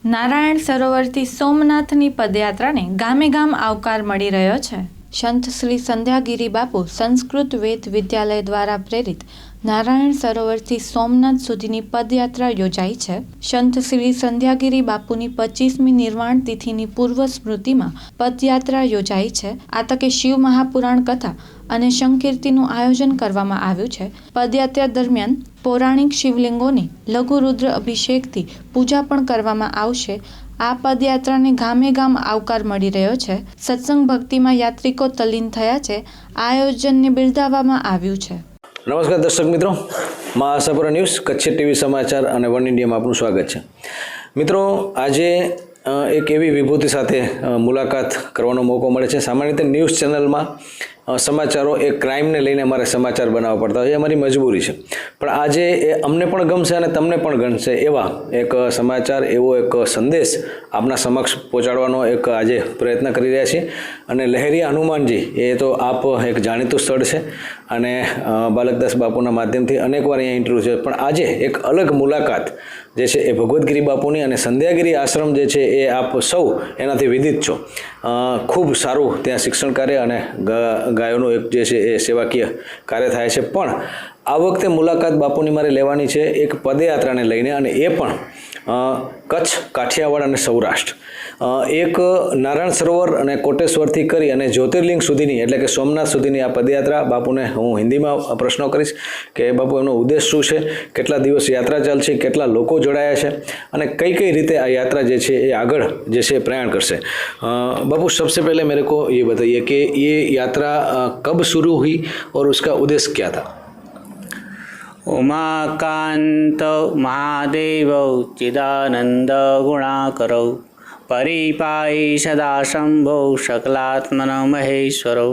નારાયણ સરોવરથી સોમનાથની પદયાત્રાને ગામે ગામ આવકાર મળી રહ્યો છે। સંત શ્રી સંધ્યાગીરી બાપુ સંસ્કૃત વેદ વિદ્યાલય દ્વારા પ્રેરિત નારાયણ સરોવરથી સોમનાથ સુધીની પદયાત્રા યોજાઈ છે। સંત શ્રી સંધ્યાગીરી બાપુની 25મી નિર્વાણ તિથિની પૂર્વ સ્મૃતિમાં પદયાત્રા યોજાઈ છે। આ તકે શિવ મહાપુરાણ કથા અને સંકીર્તિનું આયોજન કરવામાં આવ્યું છે। પદયાત્રા દરમિયાન પૌરાણિક શિવલિંગોની લઘુ રુદ્ર અભિષેકથી પૂજા પણ કરવામાં આવશે। આ પદયાત્રાને ગામે ગામ આવકાર મળી રહ્યો છે। સત્સંગ ભક્તિમાં યાત્રિકો તલ્લીન થયા છે। આ આયોજનને બિરદાવવામાં આવ્યું છે। નમસ્કાર દર્શક મિત્રો, મા આશાપુરા ન્યૂઝ કચ્છી ટીવી સમાચાર અને વન ઇન્ડિયામાં આપનું સ્વાગત છે। મિત્રો, આજે એક એવી વિભૂતિ સાથે મુલાકાત કરવાનો મોકો મળે છે। સામાન્ય રીતે ન્યૂઝ ચેનલમાં સમાચારો એ ક્રાઇમને લઈને અમારે સમાચાર બનાવવા પડતા હોય, એ અમારી મજબૂરી છે, પણ આજે એ અમને પણ ગમશે અને તમને પણ ગમશે એવા એક સમાચાર, એવો એક સંદેશ આપના સમક્ષ પહોંચાડવાનો એક આજે પ્રયત્ન કરી રહ્યા છીએ। અને લહેરિયા હનુમાનજી એ તો આપ એક જાણીતું સ્થળ છે અને બાલકદાસ બાપુના માધ્યમથી અનેકવાર અહીંયા ઇન્ટરવ્યૂ છે, પણ આજે એક અલગ મુલાકાત જે છે એ ભગવદ્ગીરી બાપુની અને સંધ્યાગીરી આશ્રમ જે છે એ આપ સૌ એનાથી વિદિત છો। ખૂબ સારું ત્યાં શિક્ષણ કાર્ય અને ગાયોનું એક જે છે એ સેવાકીય કાર્ય થાય છે, પણ આ વખતે મુલાકાત બાપુની મારે લેવાની છે એક પદયાત્રાને લઈને, અને એ પણ કચ્છ, કાઠિયાવાડ અને સૌરાષ્ટ્ર, એક નારાયણ સરોવર અને કોટેશ્વરથી કરી અને જ્યોતિર્લિંગ સુધીની એટલે કે સોમનાથ સુધીની આ પદયાત્રા। બાપુને હું હિન્દીમાં પ્રશ્નો કરીશ કે બાપુ એનો ઉદ્દેશ શું છે, કેટલા દિવસ યાત્રા ચાલશે, કેટલા લોકો જોડાયા છે અને કઈ કઈ રીતે આ યાત્રા જે છે એ આગળ જે છે પ્રયાણ કરશે। बापू, सबसे पहले मेरे को ये बताइए कि ये यात्रा कब शुरू हुई और उसका उद्देश्य क्या था? उमाकांत महादेव चिदानंद गुणाकरौ परिपाहि सदा शंभो सकलात्मन महेश्वरौ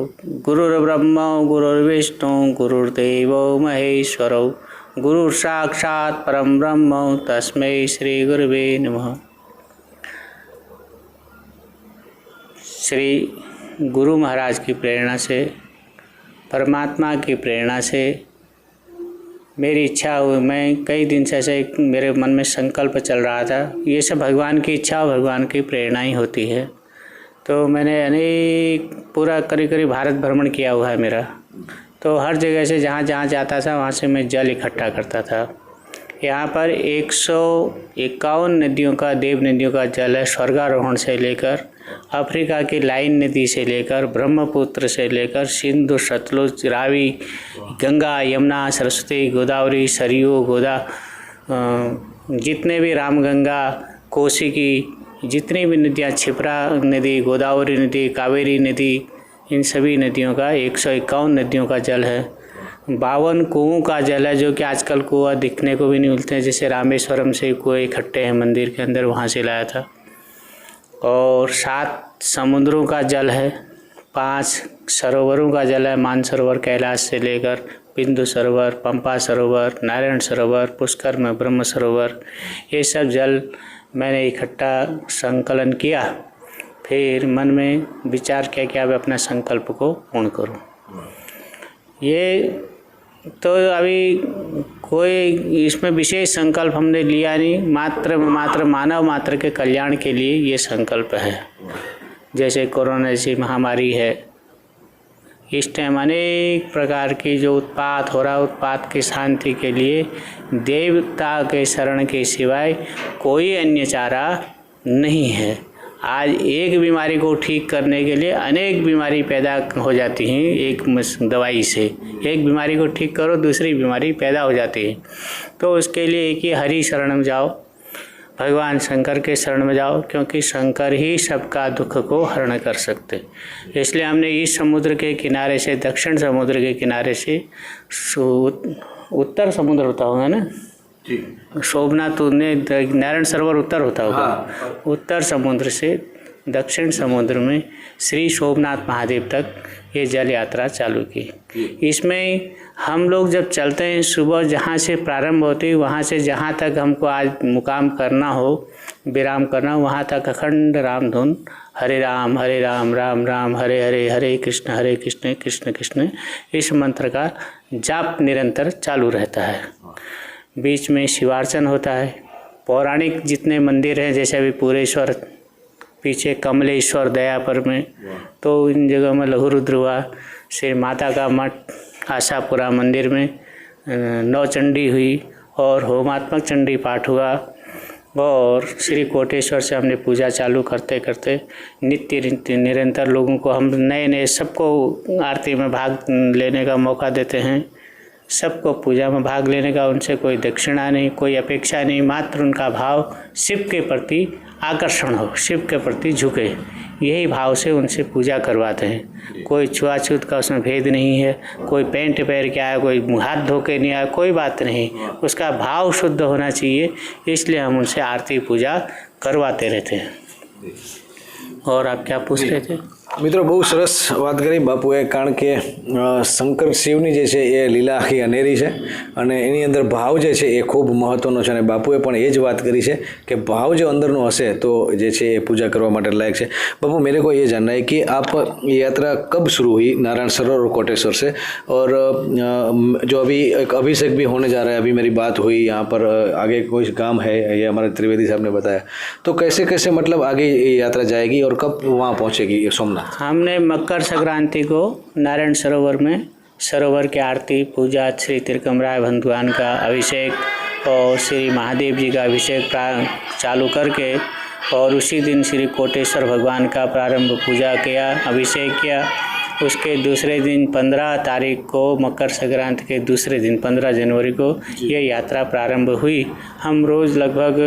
गुरुर्ब्रह्म गुरुर्विष्णु गुरुर्देव महेश्वरौ गुरु साक्षात् परम ब्रह्म तस्मै श्री गुरुवे नमः। श्री गुरु महाराज की प्रेरणा से, परमात्मा की प्रेरणा से मेरी इच्छा हुई। मैं कई दिन से ऐसे मेरे मन में संकल्प चल रहा था, ये सब भगवान की इच्छा और भगवान की प्रेरणा ही होती है। तो मैंने अनेक पूरा करीब भारत भ्रमण किया हुआ है मेरा। तो हर जगह से जहाँ जहाँ जाता था वहाँ से मैं जल इकट्ठा करता था। यहाँ पर 151 नदियों का, देव नदियों का जल है, स्वर्गारोहण से लेकर अफ्रीका की लाइन नदी से लेकर ब्रह्मपुत्र से लेकर सिंधु, सतलुज, रावी, गंगा, यमुना, सरस्वती, गोदावरी, सरयू, जितने भी रामगंगा, कोसी की जितनी भी नदियाँ, क्षिप्रा नदी, गोदावरी नदी, कावेरी नदी, इन सभी नदियों का 151 नदियों का जल है। 52 कुओं का जल है, जो कि आजकल कुआं दिखने को भी नहीं मिलते हैं। जैसे रामेश्वरम से कुएं इकट्ठे हैं मंदिर के अंदर, वहाँ से लाया था। और 7 समुद्रों का जल है, 5 सरोवरों का जल है, मानसरोवर कैलाश से लेकर बिंदु सरोवर, पंपा सरोवर, नारायण सरोवर, पुष्कर में ब्रह्म सरोवर, ये सब जल मैंने इकट्ठा संकलन किया। फिर मन में विचार किया कि अब अपना संकल्प को पूर्ण करूं। ये तो अभी कोई इसमें विशेष संकल्प हमने लिया नहीं, मात्र मानव मात्र के कल्याण के लिए ये संकल्प है। जैसे कोरोना जैसी महामारी है, इस टाइम अनेक प्रकार की जो उत्पात हो रहा है, उत्पात की शांति के लिए देवता के शरण के सिवाय कोई अन्य चारा नहीं है। आज एक बीमारी को ठीक करने के लिए अनेक बीमारी पैदा हो जाती हैं। एक दवाई से एक बीमारी को ठीक करो, दूसरी बीमारी पैदा हो जाती है। तो उसके लिए एक ही हरि शरण में जाओ, भगवान शंकर के शरण में जाओ, क्योंकि शंकर ही सबका दुख को हरण कर सकते। इसलिए हमने इस समुद्र के किनारे से, दक्षिण समुद्र के किनारे से, उत्तर समुद्र होता होगा ना जी, सोमनाथ नारायण सरोवर उत्तर होता होगा। हाँ। उत्तर समुद्र से दक्षिण समुद्र में श्री सोमनाथ महादेव तक ये जल यात्रा चालू की। इसमें हम लोग जब चलते हैं, सुबह जहाँ से प्रारंभ होती है, वहाँ से जहाँ तक हमको आज मुकाम करना हो, विराम करना हो, वहाँ तक अखंड राम धुन, हरे राम राम राम हरे हरे, हरे कृष्ण कृष्ण कृष्ण, इस मंत्र का जाप निरंतर चालू रहता है। बीच में शिवार्चन होता है, पौराणिक जितने मंदिर हैं, जैसे अभी पूरेश्वर, पीछे कमलेश्वर दयापर में, तो इन जगह में लघु रुद्र हुआ। श्री माता का मठ आशापुरा मंदिर में नौचंडी हुई और होमात्मक चंडी पाठ हुआ। और श्री कोटेश्वर से हमने पूजा चालू करते करते नित्य निरंतर लोगों को हम नए सबको आरती में भाग लेने का मौका देते हैं। सबको पूजा में भाग लेने का, उनसे कोई दक्षिणा नहीं, कोई अपेक्षा नहीं, मात्र उनका भाव शिव के प्रति आकर्षण हो, शिव के प्रति झुके, यही भाव से उनसे पूजा करवाते हैं। कोई छुआछूत का उसमें भेद नहीं है, कोई पैंट पहन के आया, कोई हाथ धो के नहीं आया, कोई बात नहीं, उसका भाव शुद्ध होना चाहिए, इसलिए हम उनसे आरती पूजा करवाते रहते हैं। और आप क्या पूछ रहे थे? મિત્રો બહુ સરસ વાત કરી બાપુએ, કારણ કે શંકર શિવની જે છે એ લીલા આખી અનેરી છે અને એની અંદર ભાવ જે છે એ ખૂબ મહત્ત્વનો છે અને બાપુએ પણ એ જ વાત કરી છે કે ભાવ જો અંદરનો હશે તો જે છે એ પૂજા કરવા માટે લાયક છે। बापू मेरे को ये जानना है कि आप ये यात्रा कब शुरू हुई नारायण सरोवर और कोटेश्वर से, और जो अभी एक अभिषेक भी होने जा रहा है, अभी मेरी बात हुई यहाँ पर आगे कोई काम है, ये हमारे त्रिवेदी साहब ने बताया, तो कैसे कैसे मतलब आगे ये यात्रा जाएगी और कब वहाँ पहुँचेगी सोमनाथ? हमने मकर संक्रांति को नारायण सरोवर में सरोवर की आरती पूजा, श्री त्रिकमराय भगवान का अभिषेक और श्री महादेव जी का अभिषेक चालू करके, और उसी दिन श्री कोटेश्वर भगवान का प्रारंभ पूजा किया, अभिषेक किया। उसके दूसरे दिन 15 तारीख को, मकर संक्रांति के दूसरे दिन 15 जनवरी को ये यात्रा प्रारंभ हुई। हम रोज़ लगभग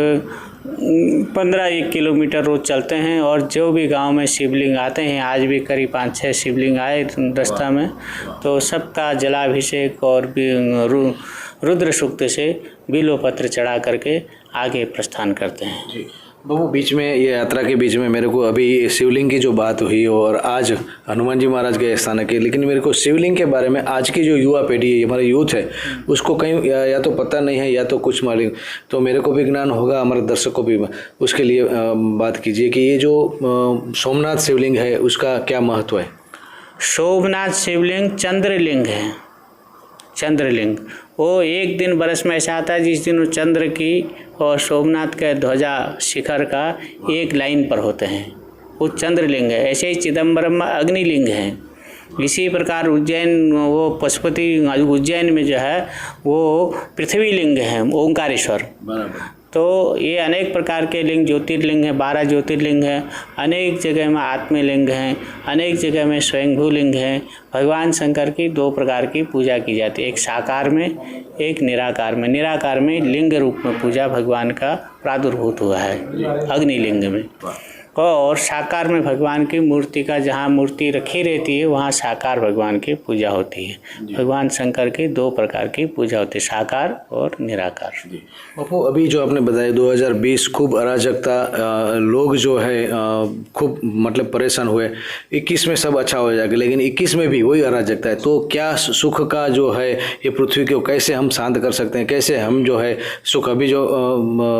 15-1 किलोमीटर रोज चलते हैं, और जो भी गांव में शिवलिंग आते हैं, आज भी करीब 5-6 शिवलिंग आए रास्ता में, तो सबका जलाभिषेक और रुद्र सूक्त से बिल्वपत्र चढ़ा करके आगे प्रस्थान करते हैं। बाबू बीच में ये यात्रा के बीच में मेरे को अभी शिवलिंग की जो बात हुई और आज हनुमान जी महाराज के स्थान के, लेकिन मेरे को शिवलिंग के बारे में आज की जो युवा पीढ़ी है, हमारा यूथ है, उसको कहीं या तो पता नहीं है या तो कुछ मालूम, तो मेरे को भी ज्ञान होगा, हमारे दर्शकों को भी, उसके लिए बात कीजिए कि ये जो सोमनाथ शिवलिंग है उसका क्या महत्व है? सोमनाथ शिवलिंग चंद्रलिंग है। चंद्रलिंग वो एक दिन बरस में ऐसा आता है जिस दिन वो चंद्र की और सोमनाथ के ध्वजा शिखर का एक लाइन पर होते हैं, वो चंद्रलिंग है। ऐसे ही चिदम्बरम में अग्निलिंग है। इसी प्रकार उज्जैन, वो पशुपति उज्जैन में जो है वो पृथ्वी लिंग है, ओंकारेश्वर। तो ये अनेक प्रकार के लिंग, ज्योतिर्लिंग है, 12 ज्योतिर्लिंग है, अनेक जगह में आत्मलिंग हैं, अनेक जगह में स्वयंभू लिंग हैं। भगवान शंकर की 2 प्रकार की पूजा की जाती है, एक साकार में, एक निराकार में। निराकार में लिंग रूप में पूजा भगवान का प्रादुर्भूत हुआ है अग्निलिंग में, और साकार में भगवान की मूर्ति का, जहाँ मूर्ति रखी रहती है वहाँ साकार भगवान की पूजा होती है। भगवान शंकर की 2 प्रकार की पूजा होती है, साकार और निराकार। बापू अभी जो आपने बताया 2020 खूब अराजकता, लोग जो है खूब मतलब परेशान हुए, 21 में सब अच्छा हो जाएगा, लेकिन 21 में भी वही अराजकता है, तो क्या सुख का जो है ये पृथ्वी को कैसे हम शांत कर सकते हैं, कैसे हम जो है सुख, अभी जो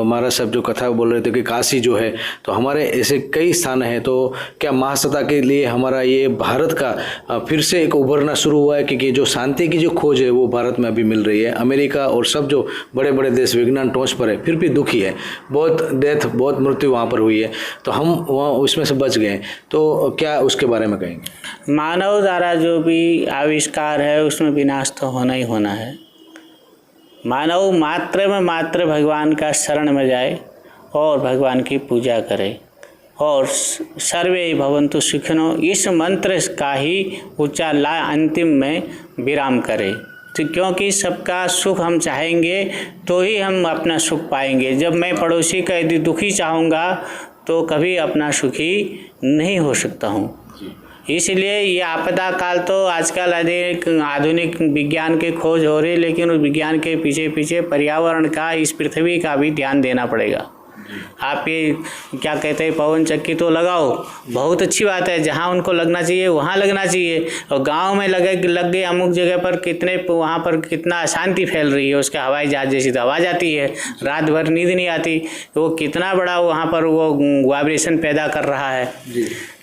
महाराज साहब जो कथा बोल रहे थे कि काशी जो है, तो हमारे ऐसे कई स्थान हैं, तो क्या महासत्ता के लिए हमारा ये भारत का फिर से एक उभरना शुरू हुआ है? क्योंकि जो शांति की जो खोज है वो भारत में अभी मिल रही है। अमेरिका और सब जो बड़े बड़े देश विज्ञान टॉच पर है, फिर भी दुखी है, बहुत डेथ, बहुत मृत्यु वहाँ पर हुई है, तो हम वहाँ उसमें से बच गए, तो क्या उसके बारे में कहेंगे? मानव द्वारा जो भी आविष्कार है उसमें विनाश तो होना ही होना है। मानव मात्र में मात्र भगवान का शरण में जाए और भगवान की पूजा करे, और सर्वे भवन्तु सुखिनो इस मंत्र का ही उच्चाला अंतिम में विराम करें। तो क्योंकि सबका सुख हम चाहेंगे तो ही हम अपना सुख पाएंगे। जब मैं पड़ोसी का यदि दुखी चाहूँगा तो कभी अपना सुखी नहीं हो सकता हूँ। इसलिए ये आपदा काल तो आजकल अधिक आधुनिक विज्ञान की खोज हो रही है, लेकिन उस विज्ञान के पीछे पीछे पर्यावरण का, इस पृथ्वी का भी ध्यान देना पड़ेगा। आप ये क्या कहते हैं पवन चक्की तो लगाओ, बहुत अच्छी बात है, जहाँ उनको लगना चाहिए वहाँ लगना चाहिए। और गांव में लग गए अमुक जगह पर कितने वहाँ पर कितना अशांति फैल रही है, उसके हवाई जहाज जैसी तो आवाज़ आती है, रात भर नींद नहीं आती, वो कितना बड़ा वहाँ पर वो वाइब्रेशन पैदा कर रहा है।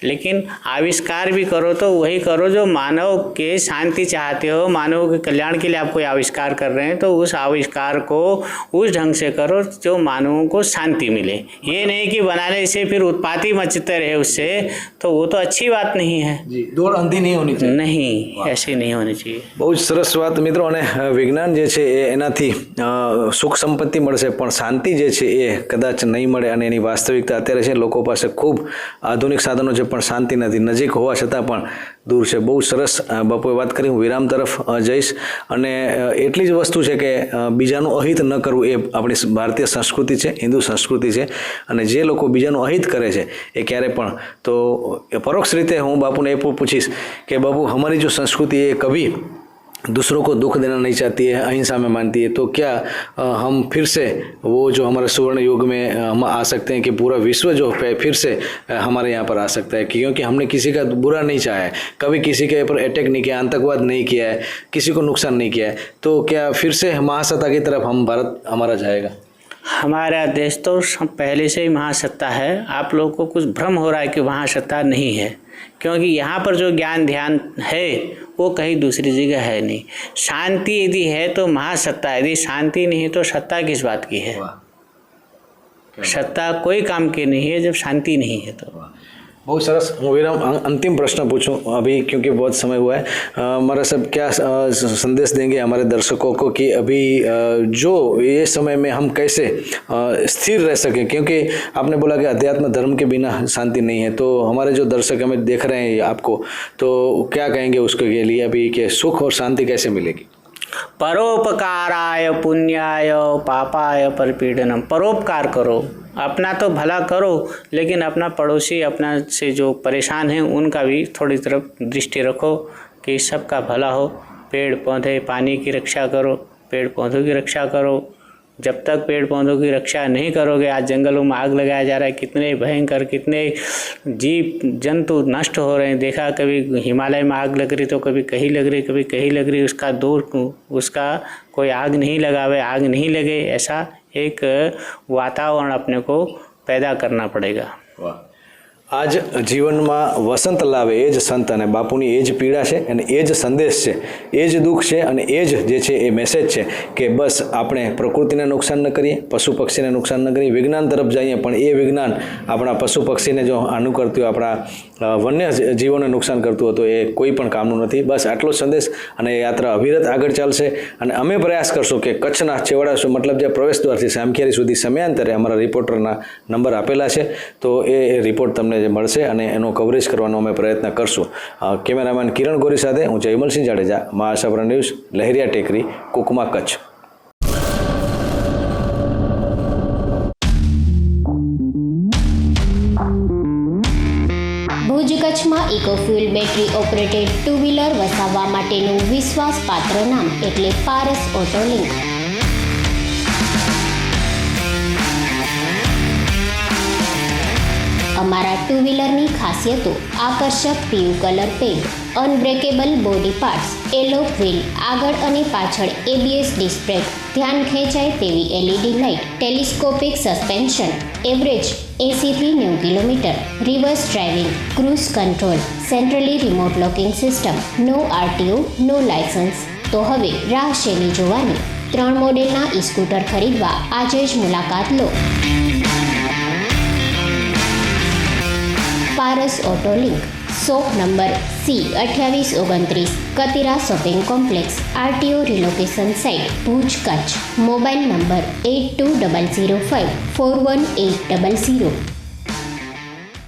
लेकिन आविष्कार भी करो तो वही करो जो मानव के शांति चाहते हो, मानव के कल्याण के लिए आप कोई आविष्कार कर रहे हैं तो उस आविष्कार को उस ढंग से करो जो मानवों को शांति मिले। ये नहीं कि बनाने से फिर उत्पाती मचते रहे उससे, तो वो तो अच्छी बात नहीं है। દોડ અંધી નહીં હોની चाहिए। नहीं, ऐसे नहीं होनी चाहिए। બહુ જ સરસ વાત મિત્રો। અને વિજ્ઞાન જે છે એ એનાથી સુખ સંપત્તિ મળશે પણ શાંતિ જે છે એ કદાચ નહીં મળે। અને એની વાસ્તવિકતા અત્યારે છે લોકો પાસે ખૂબ આધુનિક સાધનો છે પણ શાંતિ નથી, નજીક હોવા છતાં પણ દૂર છે। બહુ સરસ બાપુએ વાત કરી। હું વિરામ તરફ જઈશ અને એટલી જ વસ્તુ છે કે બીજાનું અહિત ન કરવું એ આપણી ભારતીય સંસ્કૃતિ છે, હિન્દુ સંસ્કૃતિ છે। અને જે લોકો બીજાનું અહિત કરે છે એ ક્યારે પણ તો પરોક્ષ રીતે હું બાપુને એ પૂછીશ कि बाबू हमारी जो संस्कृति है कभी दूसरों को दुख देना नहीं चाहती है, अहिंसा में मानती है, तो क्या हम फिर से वो जो हमारे सुवर्ण युग में हम आ सकते हैं कि पूरा विश्व जो है फिर से हमारे यहाँ पर आ सकता है? क्योंकि हमने किसी का बुरा नहीं चाहा है, कभी किसी के ऊपर अटैक नहीं किया, आतंकवाद नहीं किया है, किसी को नुकसान नहीं किया है, तो क्या फिर से महासत्ता की तरफ हम भारत हमारा जाएगा? हमारा देश तो पहले से ही महासत्ता है। आप लोगों को कुछ भ्रम हो रहा है कि महासत्ता नहीं है, क्योंकि यहाँ पर जो ज्ञान ध्यान है वो कहीं दूसरी जगह है नहीं। शांति यदि है तो महासत्ता है, यदि शांति नहीं है तो सत्ता किस बात की है? सत्ता कोई काम की नहीं है जब शांति नहीं है तो। बहुत सरस। હું વિરામ अंतिम प्रश्न पूछूं अभी क्योंकि बहुत समय हुआ है। हमारा सब क्या संदेश देंगे हमारे दर्शकों को कि अभी जो ये समय में हम कैसे स्थिर रह सकें? क्योंकि आपने बोला कि अध्यात्म धर्म के बिना शांति नहीं है, तो हमारे जो दर्शक हमें देख रहे हैं आपको, तो क्या कहेंगे उसके लिए अभी कि सुख और शांति कैसे मिलेगी? परोपकाराय पुण्याय पापाय परपीडनम। परोपकार करो, अपना तो भला करो, लेकिन अपना पड़ोसी अपना से जो परेशान हैं उनका भी थोड़ी तरफ दृष्टि रखो कि सबका भला हो। पेड़ पौधे पानी की रक्षा करो, पेड़ पौधों की रक्षा करो। जब तक पेड़ पौधों की रक्षा नहीं करोगे, आज जंगलों में आग लगाया जा रहा है, कितने भयंकर कितने जीव जंतु नष्ट हो रहे हैं। देखा कभी हिमालय में आग लग रही तो कभी कहीं लग रही, कभी कहीं लग रही, उसका कोई आग नहीं लगावे, आग नहीं लगे, ऐसा एक वातावरण अपने को पैदा करना पड़ेगा। आज जीवનમાં વસંત લાવે એ જ સંત અને બાપુની એ જ પીડા છે અને એ જ સંદેશ છે, એ જ દુઃખ છે અને એ જ જે છે એ મેસેજ છે કે બસ આપણે પ્રકૃતિને નુકસાન ન કરીએ, પશુ પક્ષીને નુકસાન ન કરીએ, વિજ્ઞાન તરફ જઈએ પણ એ વિજ્ઞાન આપણા પશુ પક્ષીને જો આનું કરતું હોય, આપણા વન્ય જીવોને નુકસાન કરતું હોય તો એ કોઈ પણ કામનું નથી। બસ આટલો સંદેશ અને યાત્રા અવિરત આગળ ચાલશે અને અમે પ્રયાસ કરશું કે કચ્છના છેવાડા મતલબ જે પ્રવેશ દ્વારથી સામખિયારી સુધી સમયાંતરે અમારા રિપોર્ટરના નંબર આપેલા છે, તો એ રિપોર્ટ તમને જે મળશે અને એનો કવરેજ કરવાનો અમે પ્રયત્ન કરશું। કેમેરામેન કિરણ ગોરી સાથે હું જયમલસિંહ જાડેજા, મા આશાપુરા ન્યૂઝ, લહેરિયા ટેકરી, કુકમા, કચ્છ। ભુજ કચ્છમાં eco fuel battery operated two wheeler વસાવવા માટેનું વિશ્વાસપાત્ર નામ એટલે પારસ ઓટો લિંક। અમારા ટુ વ્હીલરની ખાસિયતો આકર્ષક PU colour paint, unbreakable body parts, alloy wheel, આગળ અને પાછળ ABS ડિસ્ક બ્રેક, ધ્યાન ખેંચાય તેવી LED light, telescopic suspension, average 80થી 90 kilometre, reverse driving, cruise control, centrally remote locking system, no RTO, no licence. તો હવે રાહ શેની જોવાની? 3 મોડેલના સ્કૂટર ખરીદવા આજે જ મુલાકાત લો। Paras auto link, shop number C2829, Katira shopping complex, RTO relocation site, Bhuj, Kutch. Mobile number 8200541800।